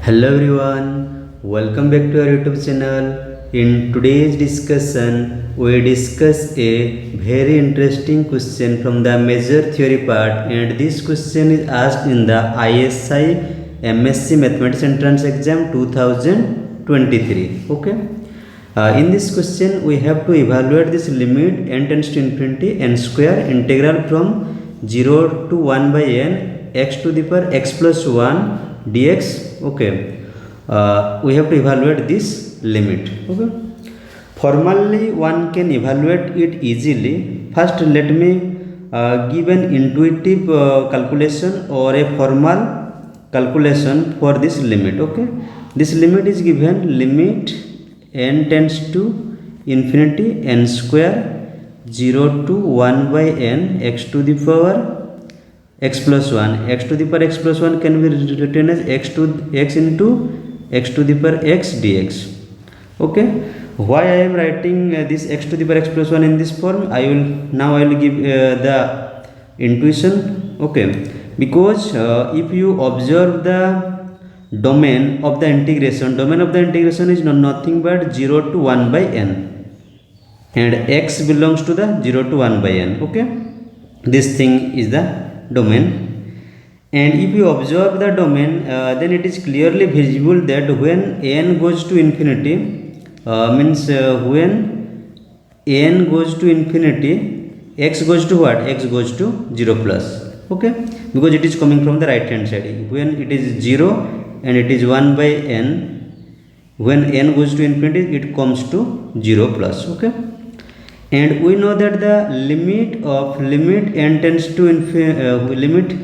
Hello everyone, welcome back to our YouTube channel. In today's discussion, we discuss a very interesting question from the major theory part, and this question is asked in the ISI MSc Mathematics Entrance Exam 2023. Okay. In this question, we have to evaluate this limit n tends to infinity n square integral from 0 to 1 by n x to the power x plus 1 dx. Okay, we have to evaluate this limit. Okay, formally one can evaluate it easily. First, let me give an intuitive calculation or a formal calculation for this limit. Okay, this limit is given limit n tends to infinity n square 0 to 1 by n x to the power x plus 1. X to the power x plus 1 can be written as x into x to the power x dx. Okay, why I am writing this x to the power x plus 1 in this form? I will give the intuition. Okay, because if you observe the domain of the integration is nothing but 0 to 1 by n, and x belongs to the 0 to 1 by n. Okay, this thing is the domain, and if you observe the domain, then it is clearly visible that when n goes to infinity, when n goes to infinity, x goes to what? X goes to 0 plus. Okay, because it is coming from the right hand side. When it is 0 and it is 1 by n, when n goes to infinity, it comes to 0 plus. Okay, and we know that the limit n tends to limit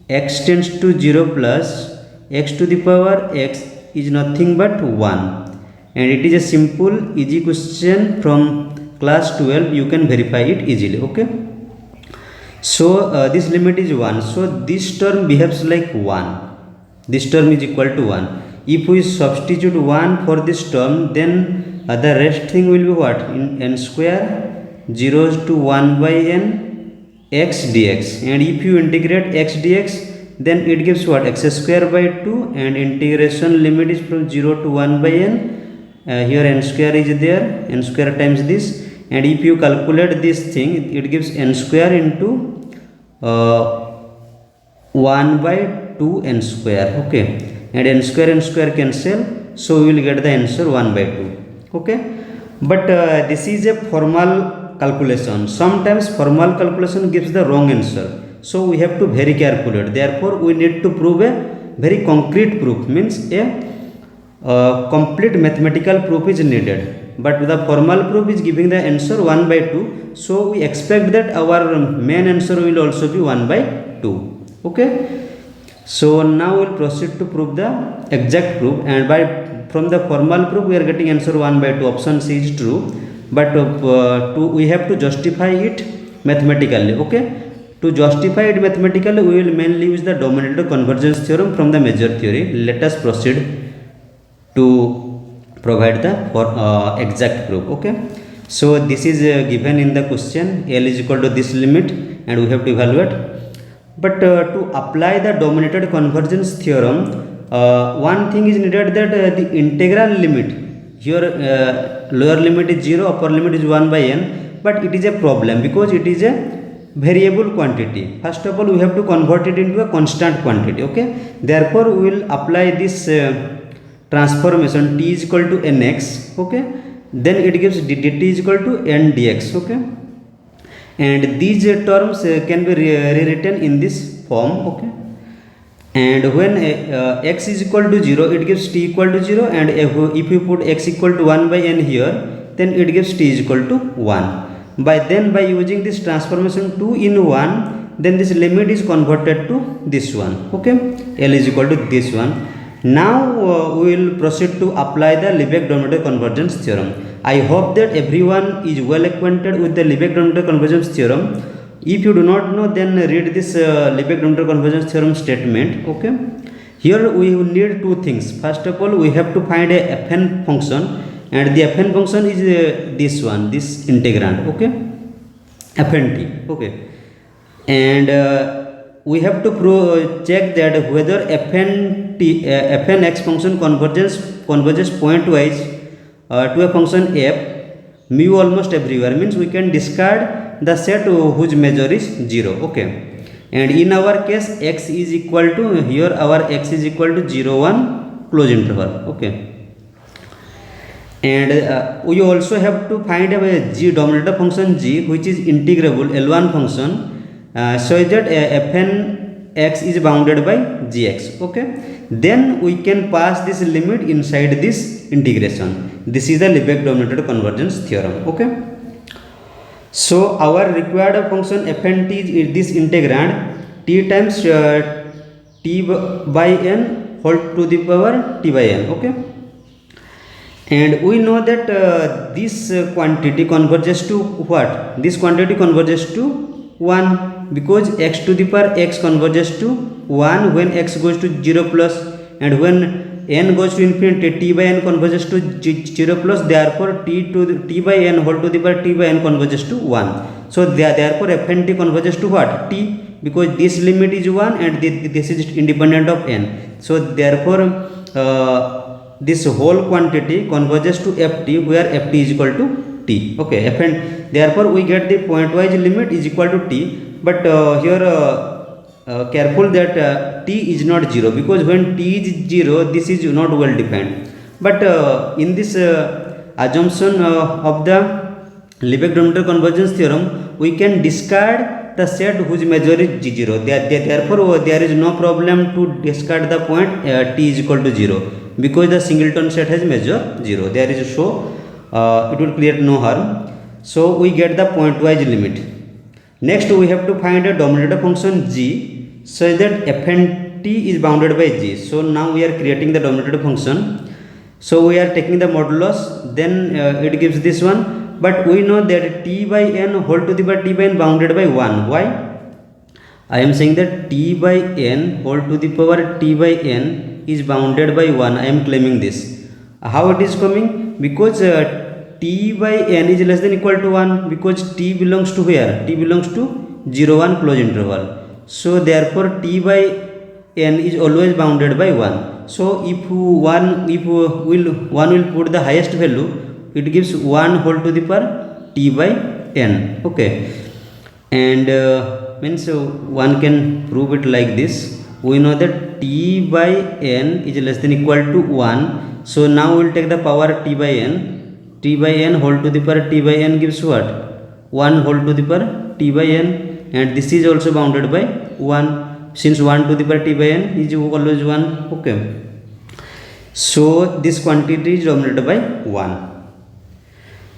x tends to 0 plus x to the power x is nothing but 1, and it is a simple easy question from class 12. You can verify it easily. Okay, so this limit is 1, so this term behaves like 1. This term is equal to 1. If we substitute 1 for this term, then the rest thing will be what? In n square 0 to 1 by n x dx, and if you integrate x dx, then it gives what? X square by 2, and integration limit is from 0 to 1 by n. Here n square is there, n square times this, and if you calculate this thing, it gives n square into 1 by 2 n square. Okay, and n square cancel, so we will get the answer 1 by 2. Okay, but this is a formal calculation. Sometimes formal calculation gives the wrong answer, so we have to very calculate. Therefore, we need to prove a very concrete proof, means a complete mathematical proof is needed. But the formal proof is giving the answer 1 by 2, so we expect that our main answer will also be 1 by 2. Okay, so now we will proceed to prove the exact proof, and from the formal proof we are getting answer 1 by 2. Option C is true, but we have to justify it mathematically. Okay, to justify it mathematically, we will mainly use the dominator convergence theorem from the major theory. Let us proceed to provide the exact proof. Okay, so this is given in the question. L is equal to this limit, and we have to evaluate. But to apply the dominated convergence theorem, one thing is needed, that the integral limit here, lower limit is 0, upper limit is 1 by n, but it is a problem because it is a variable quantity. First of all, we have to convert it into a constant quantity. Okay, therefore we will apply this transformation t is equal to nx. Okay, then it gives dt is equal to n dx. Okay, and these terms can be rewritten in this form. Okay, and when x is equal to 0, it gives t equal to 0, and if you put x equal to 1 by n here, then it gives t is equal to 1. By using this transformation 2 in 1, then this limit is converted to this one. Okay, L is equal to this one. Now we will proceed to apply the Lebesgue convergence theorem. I hope that everyone is well acquainted with the Lebesgue convergence theorem. If you do not know, then read this Lebesgue convergence theorem statement. Okay, here we need two things. First of all, we have to find a fn function, and the fn function is this one, this integrand. Okay, fn t. Okay, and we have to check that whether fn fn x function converges pointwise to a function f mu almost everywhere, means we can discard the set whose measure is 0. Okay, and in our case x is equal to, here our x is equal to 0 1 close interval. Okay, and we also have to find a g dominator function g which is integrable L1 function so that fn x is bounded by gx. Okay, then we can pass this limit inside this integration. This is the Lebesgue dominator convergence theorem. Okay, so our required function fn t is this integrand t times t by n whole to the power t by n. Okay, and we know that this quantity converges to what? This quantity converges to 1 because x to the power x converges to 1 when x goes to 0 plus, and when n goes to infinity t by n converges to 0 plus, therefore t by n whole to the power t by n converges to 1. So therefore fn t converges to what? T, because this limit is 1 and this is independent of n. So therefore this whole quantity converges to ft where ft is equal to t. Okay, fn, therefore we get the pointwise limit is equal to t, but here careful that t is not 0, because when t is 0 this is not well defined. But in this assumption of the Lebesgue dominator convergence theorem, we can discard the set whose measure is 0. Therefore there is no problem to discard the point t is equal to 0, because the singleton set has measure 0. There is, so it will create no harm. So we get the pointwise limit. Next we have to find a dominator function g such that fn t is bounded by g. So now we are creating the dominator function. So we are taking the modulus, then it gives this one, but we know that t by n whole to the power t by n bounded by 1. Why? I am saying that t by n whole to the power t by n is bounded by 1. I am claiming this. How it is coming? Because t by n is less than equal to 1, because t belongs to where? T belongs to 0 1 close interval. So therefore t by n is always bounded by 1. So if one will put the highest value, it gives 1 whole to the power t by n. Okay, and means one can prove it like this. We know that t by n is less than equal to 1. So now we will take the power t by n. T by n whole to the power t by n gives what? 1 whole to the power t by n, and this is also bounded by 1, since 1 to the power t by n is always 1. Okay, so this quantity is dominated by 1.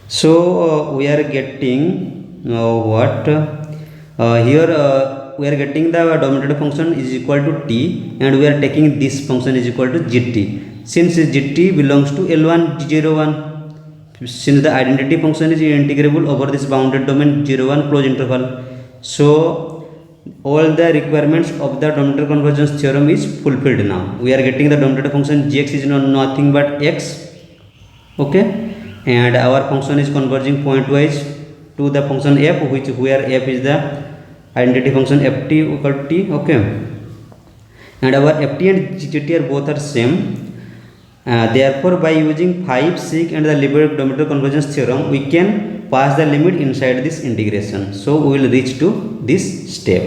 So we are getting what here we are getting the dominator function is equal to t, and we are taking this function is equal to gt, since gt belongs to L1 0 1, since the identity function is integrable over this bounded domain 0 1 close interval. So all the requirements of the dominator convergence theorem is fulfilled. Now we are getting the dominator function gx is nothing but x. Okay, and our function is converging pointwise to the function f, where f is the identity function ft equal to t. Okay, and our ft and gt are both are same. Therefore by using 5, 6 and the Lebesgue dominator convergence theorem, we can pass the limit inside this integration. So we will reach to this step,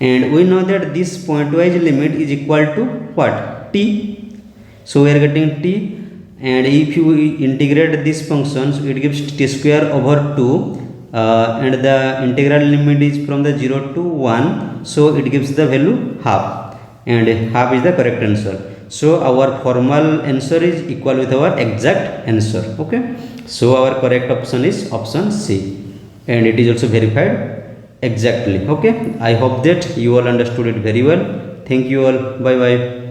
and we know that this pointwise limit is equal to what? T. So we are getting t, and if you integrate these functions, it gives t square over 2, and the integral limit is from the 0 to 1, so it gives the value half, and half is the correct answer. So our formal answer is equal with our exact answer. Okay, so our correct option is option C, and it is also verified exactly. Okay, I hope that you all understood it very well. Thank you all. Bye bye.